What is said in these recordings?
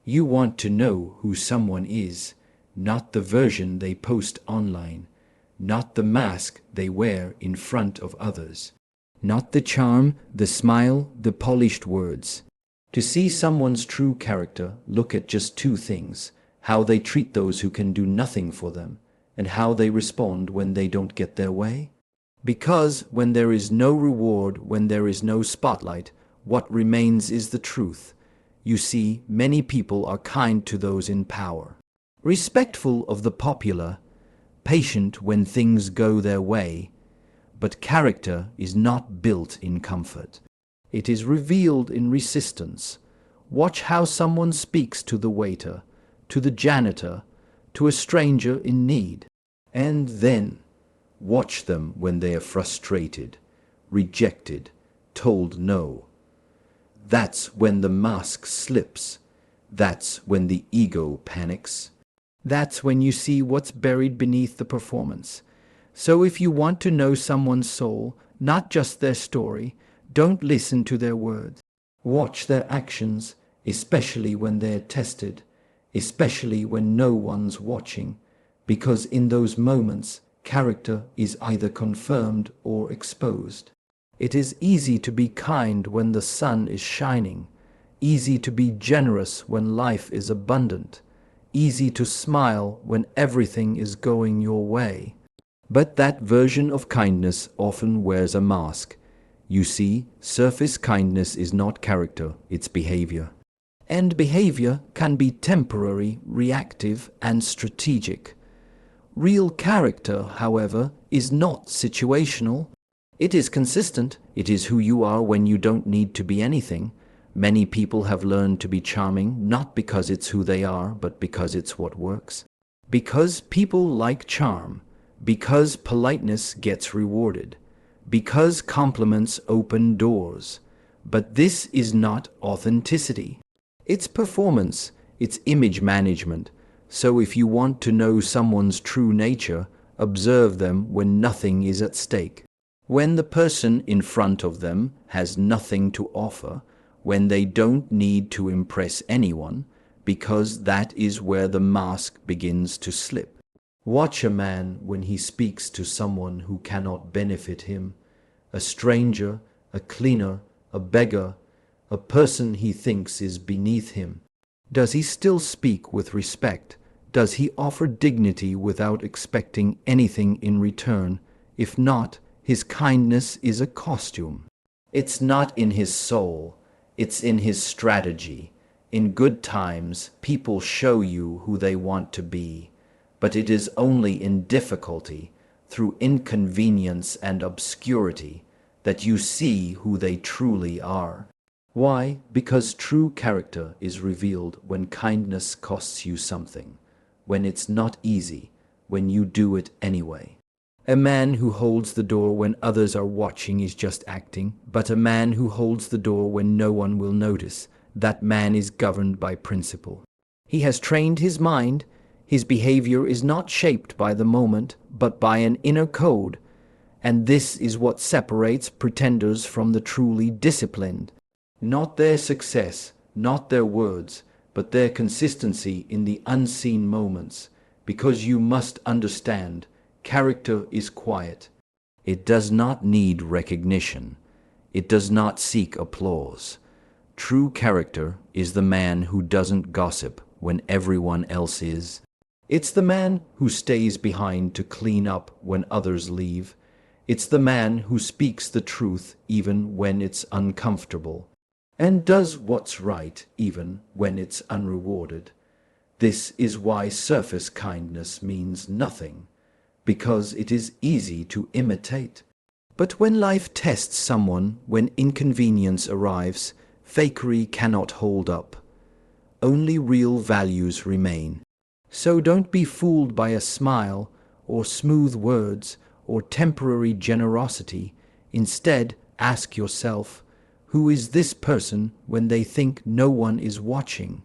You want to know who someone is, not the version they post online, not the mask they wear in front of others, not the charm, the smile, the polished words. To see someone's true character, look at just two things: how they treat those who can do nothing for them, and how they respond when they don't get their way. Because when there is no reward, when there is no spotlight, what remains is the truth. You see, many people are kind to those in power, respectful of the popular, patient when things go their way. But character is not built in comfort. It is revealed in resistance. Watch how someone speaks to the waiter, to the janitor, to a stranger in need. And then watch them when they are frustrated, rejected, told no. That's when the mask slips. That's when the ego panics. That's when you see what's buried beneath the performance. So if you want to know someone's soul, not just their story, don't listen to their words. Watch their actions, especially when they're tested, especially when no one's watching, because in those moments, character is either confirmed or exposed. It is easy to be kind when the sun is shining, easy to be generous when life is abundant, easy to smile when everything is going your way. But that version of kindness often wears a mask. You see, surface kindness is not character, it's behavior. And behavior can be temporary, reactive, and strategic. Real character, however, is not situational. It is consistent. It is who you are when you don't need to be anything. Many people have learned to be charming, not because it's who they are, but because it's what works. Because people like charm. Because politeness gets rewarded. Because compliments open doors. But this is not authenticity. It's performance. It's image management. So if you want to know someone's true nature, observe them when nothing is at stake. When the person in front of them has nothing to offer, when they don't need to impress anyone, because that is where the mask begins to slip. Watch a man when he speaks to someone who cannot benefit him, a stranger, a cleaner, a beggar, a person he thinks is beneath him. Does he still speak with respect? Does he offer dignity without expecting anything in return? If not, his kindness is a costume. It's not in his soul, it's in his strategy. In good times, people show you who they want to be, but it is only in difficulty, through inconvenience and obscurity, that you see who they truly are. Why? Because true character is revealed when kindness costs you something, when it's not easy, when you do it anyway. A man who holds the door when others are watching is just acting, but a man who holds the door when no one will notice, that man is governed by principle. He has trained his mind. His behavior is not shaped by the moment, but by an inner code. And this is what separates pretenders from the truly disciplined. Not their success, not their words, but their consistency in the unseen moments. Because you must understand, character is quiet. It does not need recognition. It does not seek applause. True character is the man who doesn't gossip when everyone else is. It's the man who stays behind to clean up when others leave. It's the man who speaks the truth even when it's uncomfortable, and does what's right even when it's unrewarded. This is why surface kindness means nothing, because it is easy to imitate. But when life tests someone, when inconvenience arrives, fakery cannot hold up. Only real values remain. So don't be fooled by a smile, or smooth words, or temporary generosity. Instead, ask yourself, who is this person when they think no one is watching?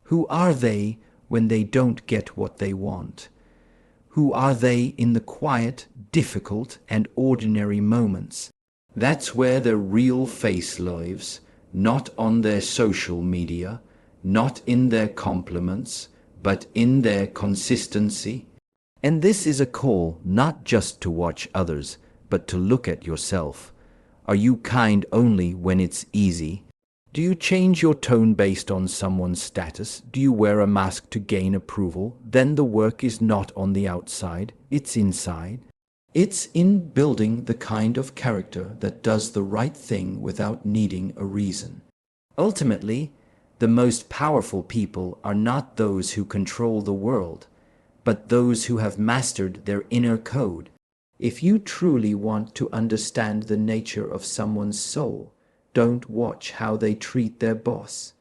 Who are they when they don't get what they want? Who are they in the quiet, difficult, and ordinary moments? That's where their real face lives, not on their social media, not in their compliments, but in their consistency. And this is a call not just to watch others, but to look at yourself. Are you kind only when it's easy? Do you change your tone based on someone's status? Do you wear a mask to gain approval? Then the work is not on the outside, it's inside. It's in building the kind of character that does the right thing without needing a reason. Ultimately, the most powerful people are not those who control the world, but those who have mastered their inner code. If you truly want to understand the nature of someone's soul, don't watch how they treat their boss.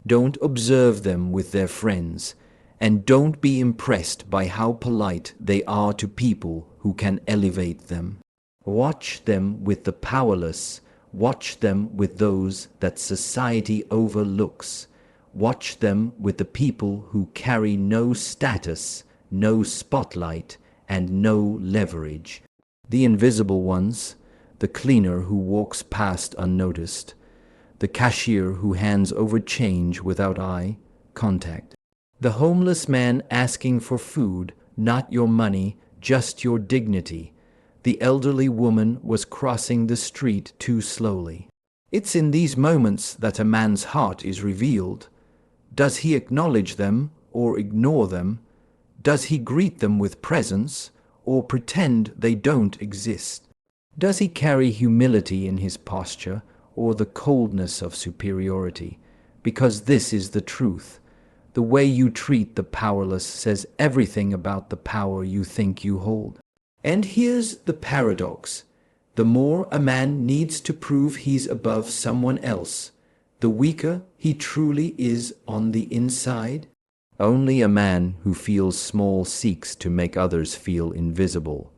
Don't observe them with their friends, and don't be impressed by how polite they are to people who can elevate them. Watch them with the powerless. Watch them with those that society overlooks. Watch them with the people who carry no status, no spotlight, and no leverage. The invisible ones, the cleaner who walks past unnoticed, the cashier who hands over change without eye contact, the homeless man asking for food, not your money, just your dignity. The elderly woman was crossing the street too slowly. It's in these moments that a man's heart is revealed. Does he acknowledge them or ignore them? Does he greet them with presence or pretend they don't exist? Does he carry humility in his posture or the coldness of superiority? Because this is the truth. The way you treat the powerless says everything about the power you think you hold. And here's the paradox. The more a man needs to prove he's above someone else, the weaker he truly is on the inside. Only a man who feels small seeks to make others feel invisible.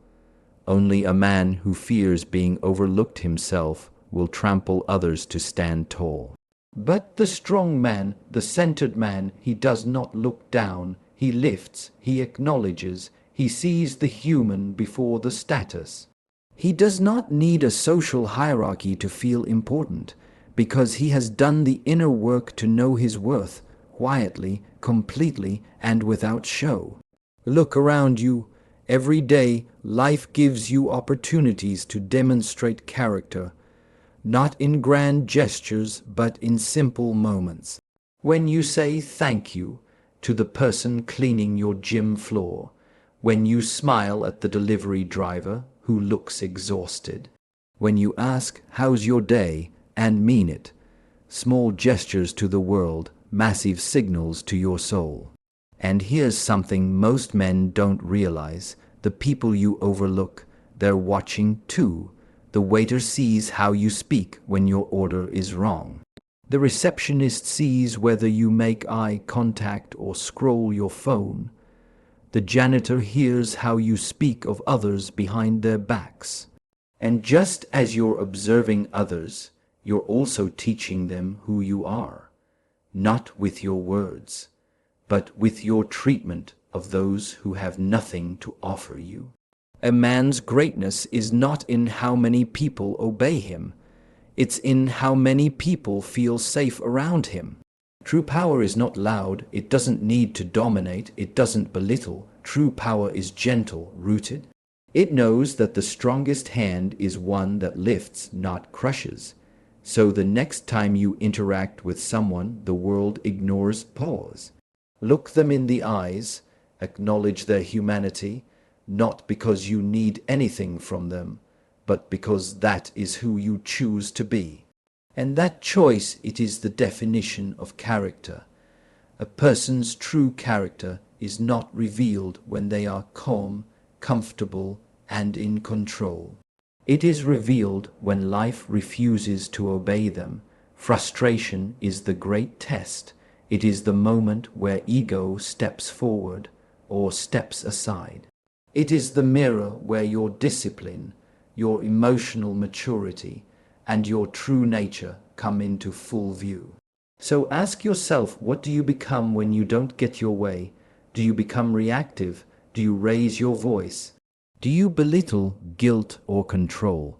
Only a man who fears being overlooked himself will trample others to stand tall. But the strong man, the centered man, he does not look down. He lifts, he acknowledges, he sees the human before the status. He does not need a social hierarchy to feel important, because he has done the inner work to know his worth, quietly, completely, and without show. Look around you. Every day, life gives you opportunities to demonstrate character, not in grand gestures, but in simple moments. When you say thank you to the person cleaning your gym floor, when you smile at the delivery driver who looks exhausted, when you ask, "How's your day?" and mean it. Small gestures to the world, massive signals to your soul. And here's something most men don't realize. The people you overlook, they're watching too. The waiter sees how you speak when your order is wrong. The receptionist sees whether you make eye contact or scroll your phone. The janitor hears how you speak of others behind their backs. And just as you're observing others, you're also teaching them who you are, not with your words, but with your treatment of those who have nothing to offer you. A man's greatness is not in how many people obey him. It's in how many people feel safe around him. True power is not loud. It doesn't need to dominate. It doesn't belittle. True power is gentle, rooted. It knows that the strongest hand is one that lifts, not crushes. So the next time you interact with someone the world ignores, pause. Look them in the eyes. Acknowledge their humanity, not because you need anything from them, but because that is who you choose to be. And that choice, it is the definition of character. A person's true character is not revealed when they are calm, comfortable, and in control. It is revealed when life refuses to obey them. Frustration is the great test. It is the moment where ego steps forward or steps aside. It is the mirror where your discipline, your emotional maturity, and your true nature come into full view. So ask yourself, what do you become when you don't get your way? Do you become reactive? Do you raise your voice? Do you belittle guilt or control?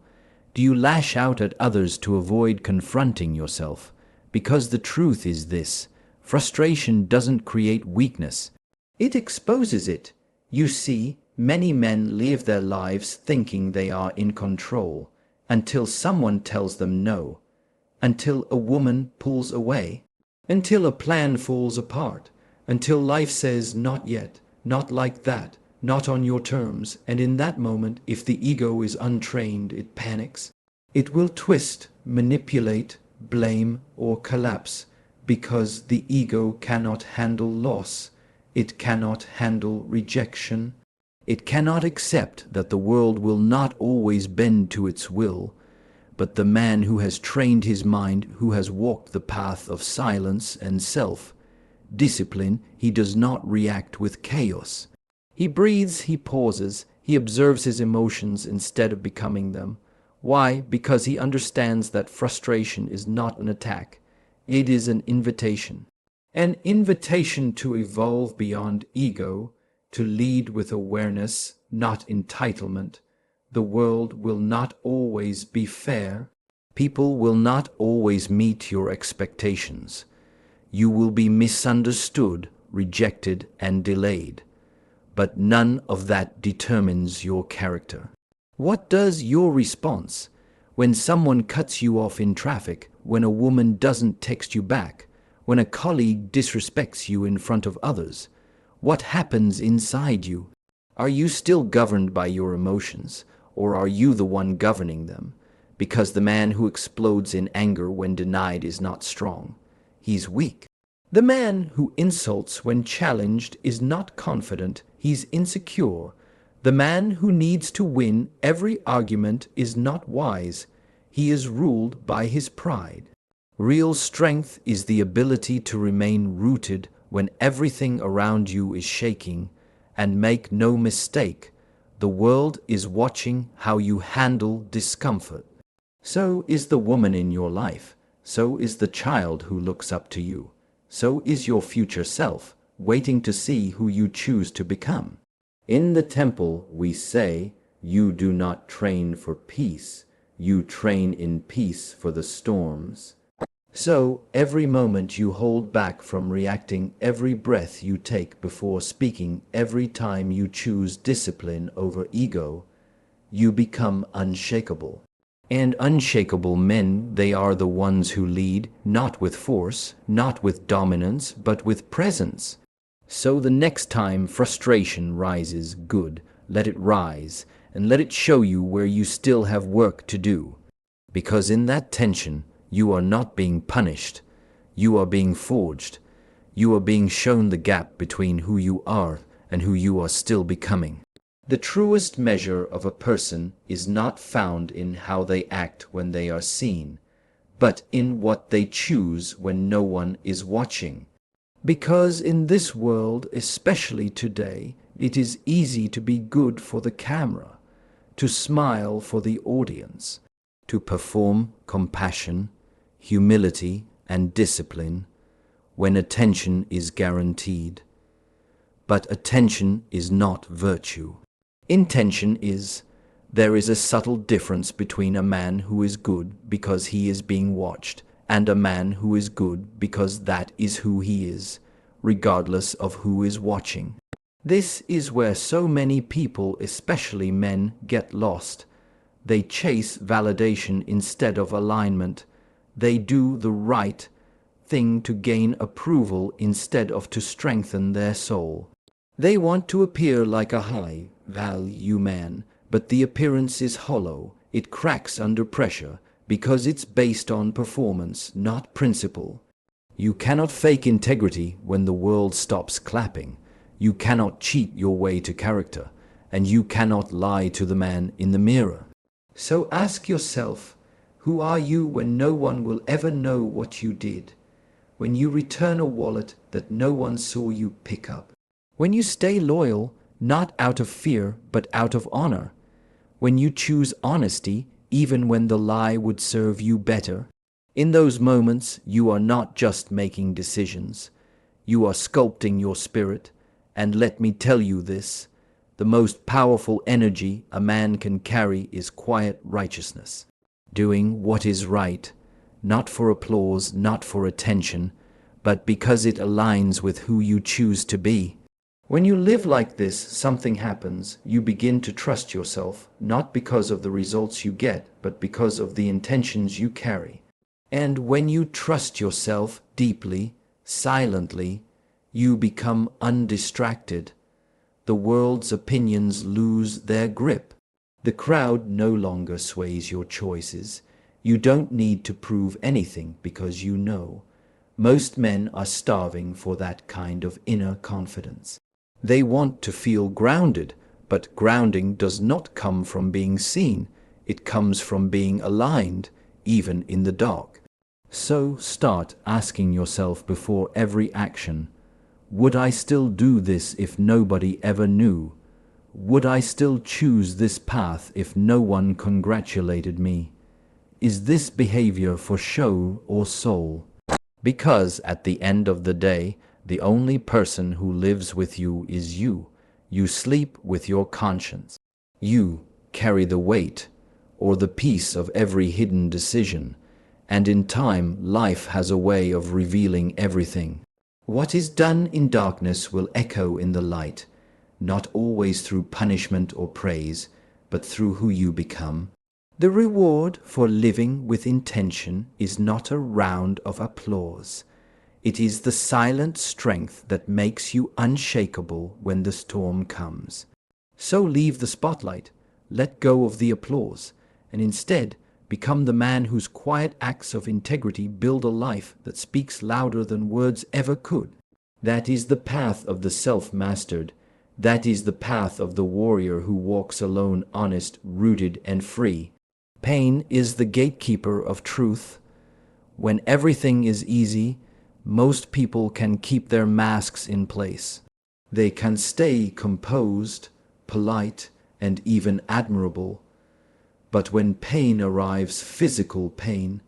Do you lash out at others to avoid confronting yourself? Because the truth is this: Frustration doesn't create weakness. It exposes it. You see, many men live their lives thinking they are in control until someone tells them no, until a woman pulls away, until a plan falls apart, until life says not yet, not like that, not on your terms, and in that moment, if the ego is untrained, it panics. It will twist, manipulate, blame, or collapse, because the ego cannot handle loss. It cannot handle rejection. It cannot accept that the world will not always bend to its will. But the man who has trained his mind, who has walked the path of silence and self-discipline, he does not react with chaos. He breathes, he pauses, he observes his emotions instead of becoming them. Why? Because he understands that frustration is not an attack. It is an invitation. An invitation to evolve beyond ego, to lead with awareness, not entitlement. The world will not always be fair. People will not always meet your expectations. You will be misunderstood, rejected, and delayed. But none of that determines your character. What does your response? When someone cuts you off in traffic, when a woman doesn't text you back, when a colleague disrespects you in front of others, what happens inside you? Are you still governed by your emotions, or are you the one governing them? Because the man who explodes in anger when denied is not strong. He's weak. The man who insults when challenged is not confident. He's insecure. The man who needs to win every argument is not wise. He is ruled by his pride. Real strength is the ability to remain rooted when everything around you is shaking, and make no mistake, the world is watching how you handle discomfort. So is the woman in your life. So is the child who looks up to you. So is your future self, waiting to see who you choose to become. In the temple, we say, you do not train for peace. You train in peace for the storms. So, every moment you hold back from reacting, every breath you take before speaking, every time you choose discipline over ego, you become unshakable. And unshakable men, they are the ones who lead, not with force, not with dominance, but with presence. So the next time frustration rises, good, let it rise, and let it show you where you still have work to do. Because in that tension, you are not being punished. You are being forged. You are being shown the gap between who you are and who you are still becoming. The truest measure of a person is not found in how they act when they are seen, but in what they choose when no one is watching. Because in this world, especially today, it is easy to be good for the camera, to smile for the audience, to perform compassion, humility, and discipline when attention is guaranteed. But attention is not virtue. Intention is. There is a subtle difference between a man who is good because he is being watched and a man who is good because that is who he is, regardless of who is watching. This is where so many people, especially men, get lost. They chase validation instead of alignment. They do the right thing to gain approval instead of to strengthen their soul. They want to appear like a high-value man, but the appearance is hollow. It cracks under pressure because it's based on performance, not principle. You cannot fake integrity when the world stops clapping. You cannot cheat your way to character, and you cannot lie to the man in the mirror. So ask yourself, who are you when no one will ever know what you did? When you return a wallet that no one saw you pick up? When you stay loyal, not out of fear, but out of honor? When you choose honesty, even when the lie would serve you better? In those moments, you are not just making decisions. You are sculpting your spirit. And let me tell you this, the most powerful energy a man can carry is quiet righteousness. Doing what is right, not for applause, not for attention, but because it aligns with who you choose to be. When you live like this, something happens. You begin to trust yourself, not because of the results you get, but because of the intentions you carry. And when you trust yourself deeply, silently, you become undistracted. The world's opinions lose their grip. The crowd no longer sways your choices. You don't need to prove anything because you know. Most men are starving for that kind of inner confidence. They want to feel grounded, but grounding does not come from being seen. It comes from being aligned, even in the dark. So start asking yourself before every action, would I still do this if nobody ever knew? Would I still choose this path if no one congratulated me? Is this behavior for show or soul? Because at the end of the day, the only person who lives with you is you. You sleep with your conscience. You carry the weight or the peace of every hidden decision. And in time, life has a way of revealing everything. What is done in darkness will echo in the light, not always through punishment or praise, but through who you become. The reward for living with intention is not a round of applause. It is the silent strength that makes you unshakable when the storm comes. So leave the spotlight, let go of the applause, and instead become the man whose quiet acts of integrity build a life that speaks louder than words ever could. That is the path of the self-mastered. That is the path of the warrior who walks alone, honest, rooted, and free. Pain is the gatekeeper of truth. When everything is easy, most people can keep their masks in place. They can stay composed, polite, and even admirable. But when pain arrives, physical pain,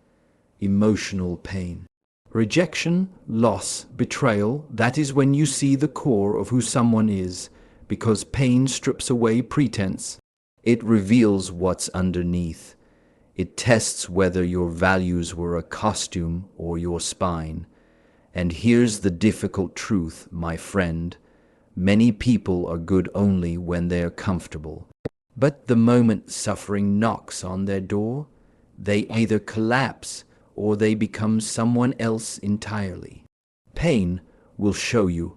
emotional pain, rejection, loss, betrayal, that is when you see the core of who someone is, because pain strips away pretense. It reveals what's underneath. It tests whether your values were a costume or your spine. And here's the difficult truth, my friend. Many people are good only when they're comfortable. But the moment suffering knocks on their door, they either collapse or they become someone else entirely. Pain will show you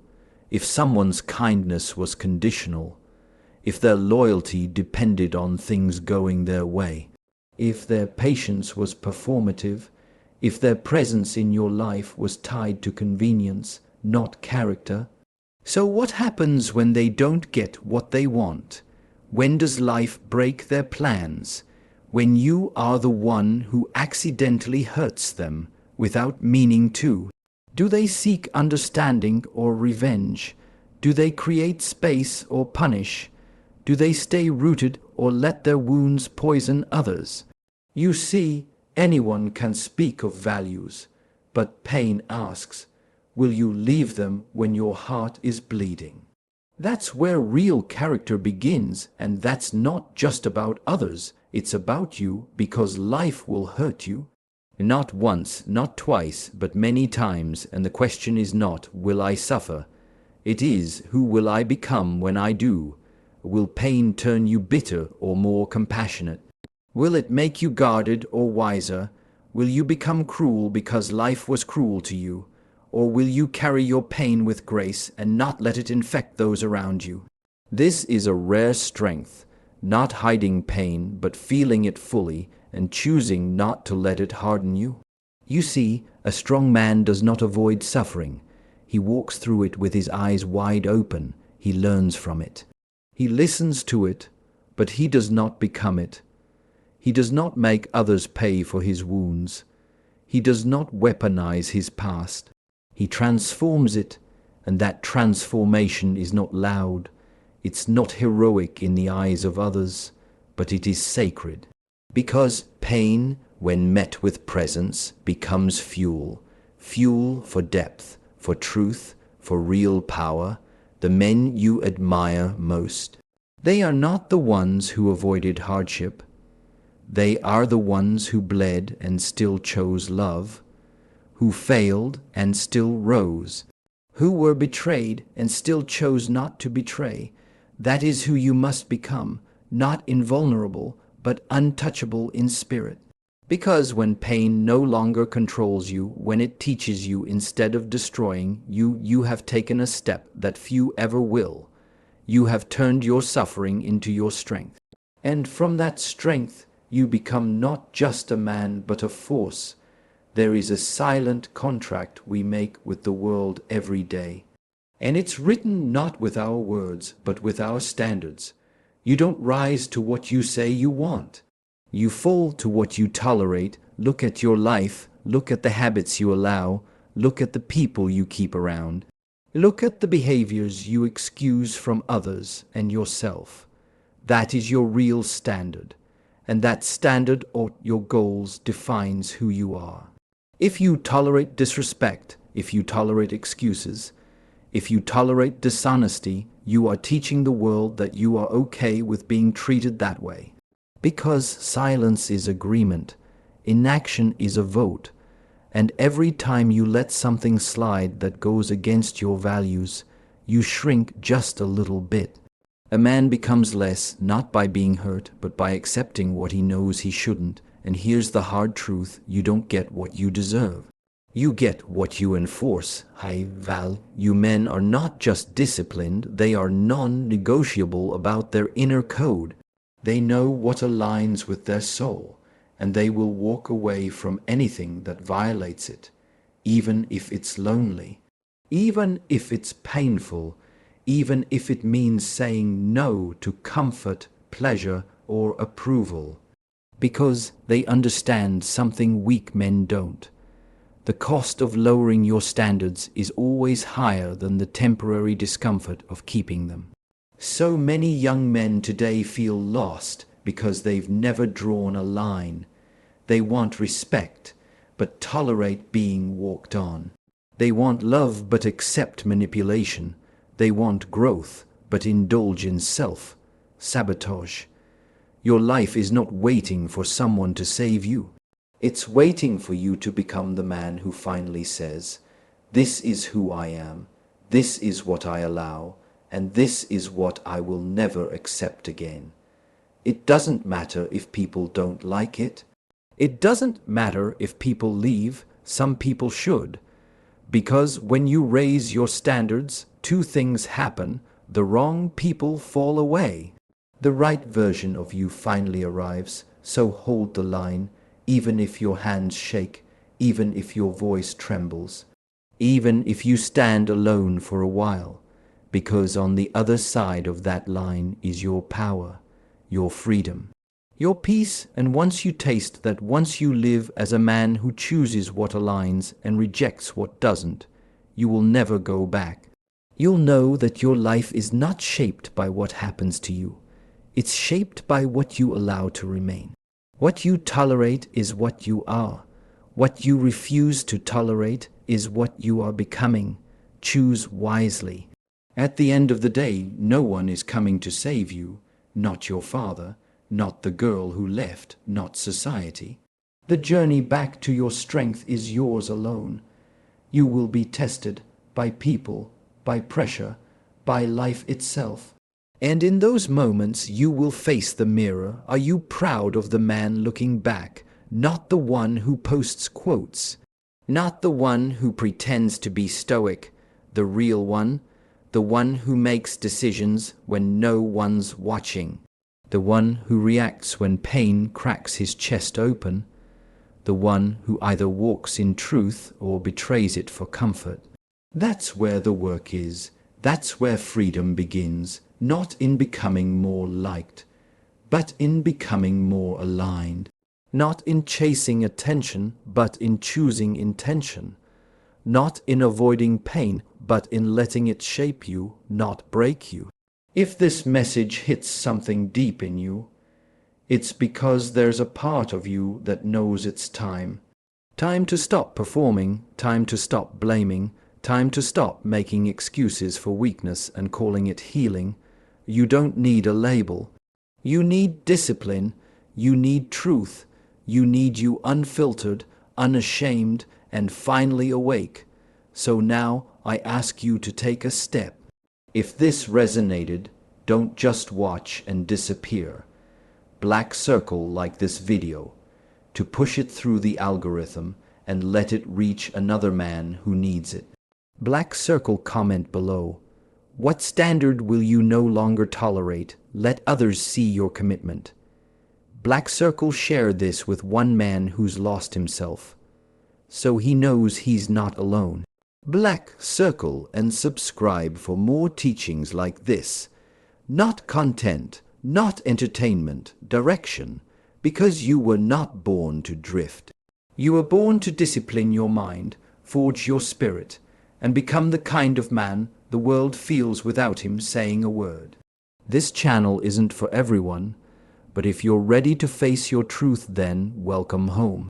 if someone's kindness was conditional, if their loyalty depended on things going their way, if their patience was performative, if their presence in your life was tied to convenience, not character. So what happens when they don't get what they want? When does life break their plans? When you are the one who accidentally hurts them without meaning to? Do they seek understanding or revenge? Do they create space or punish? Do they stay rooted or let their wounds poison others? You see, anyone can speak of values, but pain asks, will you leave them when your heart is bleeding? That's where real character begins, and that's not just about others. It's about you, because life will hurt you. Not once, not twice, but many times, and the question is not, will I suffer? It is, who will I become when I do? Will pain turn you bitter or more compassionate? Will it make you guarded or wiser? Will you become cruel because life was cruel to you? Or will you carry your pain with grace and not let it infect those around you? This is a rare strength, not hiding pain, but feeling it fully and choosing not to let it harden you. You see, a strong man does not avoid suffering. He walks through it with his eyes wide open. He learns from it. He listens to it, but he does not become it. He does not make others pay for his wounds. He does not weaponize his past. He transforms it, and that transformation is not loud. It's not heroic in the eyes of others, but it is sacred. Because pain, when met with presence, becomes fuel. Fuel for depth, for truth, for real power. The men you admire most, they are not the ones who avoided hardship. They are the ones who bled and still chose love. who failed and still rose, who were betrayed and still chose not to betray. That is who you must become, not invulnerable, but untouchable in spirit. Because when pain no longer controls you, when it teaches you instead of destroying you, you have taken a step that few ever will. You have turned your suffering into your strength. And from that strength, you become not just a man, but a force. There is a silent contract we make with the world every day. And it's written not with our words, but with our standards. You don't rise to what you say you want. You fall to what you tolerate. Look at your life. Look at the habits you allow. Look at the people you keep around. Look at the behaviors you excuse from others and yourself. That is your real standard. And that standard or your goals defines who you are. If you tolerate disrespect, if you tolerate excuses, if you tolerate dishonesty, you are teaching the world that you are okay with being treated that way. Because silence is agreement, inaction is a vote, and every time you let something slide that goes against your values, you shrink just a little bit. A man becomes less not by being hurt, but by accepting what he knows he shouldn't. And here's the hard truth: you don't get what you deserve. You get what you enforce. You men are not just disciplined, they are non-negotiable about their inner code. They know what aligns with their soul, and they will walk away from anything that violates it, even if it's lonely, even if it's painful, even if it means saying no to comfort, pleasure, or approval. Because they understand something weak men don't. The cost of lowering your standards is always higher than the temporary discomfort of keeping them. So many young men today feel lost because they've never drawn a line. They want respect, but tolerate being walked on. They want love, but accept manipulation. They want growth, but indulge in self-sabotage. Your life is not waiting for someone to save you. It's waiting for you to become the man who finally says, "This is who I am, this is what I allow, and this is what I will never accept again." It doesn't matter if people don't like it. It doesn't matter if people leave. Some people should. Because when you raise your standards, two things happen. The wrong people fall away. The right version of you finally arrives. So hold the line, even if your hands shake, even if your voice trembles, even if you stand alone for a while. Because on the other side of that line is your power, your freedom, your peace. And once you taste that, once you live as a man who chooses what aligns and rejects what doesn't, you will never go back. You'll know that your life is not shaped by what happens to you. It's shaped by what you allow to remain. What you tolerate is what you are. What you refuse to tolerate is what you are becoming. Choose wisely. At the end of the day, no one is coming to save you. Not your father, not the girl who left, not society. The journey back to your strength is yours alone. You will be tested by people, by pressure, by life itself. And in those moments you will face the mirror. Are you proud of the man looking back? Not the one who posts quotes. Not the one who pretends to be stoic. The real one. The one who makes decisions when no one's watching. The one who reacts when pain cracks his chest open. The one who either walks in truth or betrays it for comfort. That's where the work is. That's where freedom begins. Not in becoming more liked, but in becoming more aligned. Not in chasing attention, but in choosing intention. Not in avoiding pain, but in letting it shape you, not break you. If this message hits something deep in you, it's because there's a part of you that knows it's time. Time to stop performing, time to stop blaming, time to stop making excuses for weakness and calling it healing. You don't need a label. You need discipline. You need truth. You need you unfiltered, unashamed, and finally awake. So now I ask you to take a step. If this resonated, don't just watch and disappear. Black circle like this video to push it through the algorithm and let it reach another man who needs it. Black circle comment below. What standard will you no longer tolerate? Let others see your commitment. Black circle share this with one man who's lost himself, so he knows he's not alone. Black circle and subscribe for more teachings like this. Not content, not entertainment, direction, because you were not born to drift. You were born to discipline your mind, forge your spirit, and become the kind of man the world feels without him saying a word. This channel isn't for everyone, but if you're ready to face your truth, then welcome home.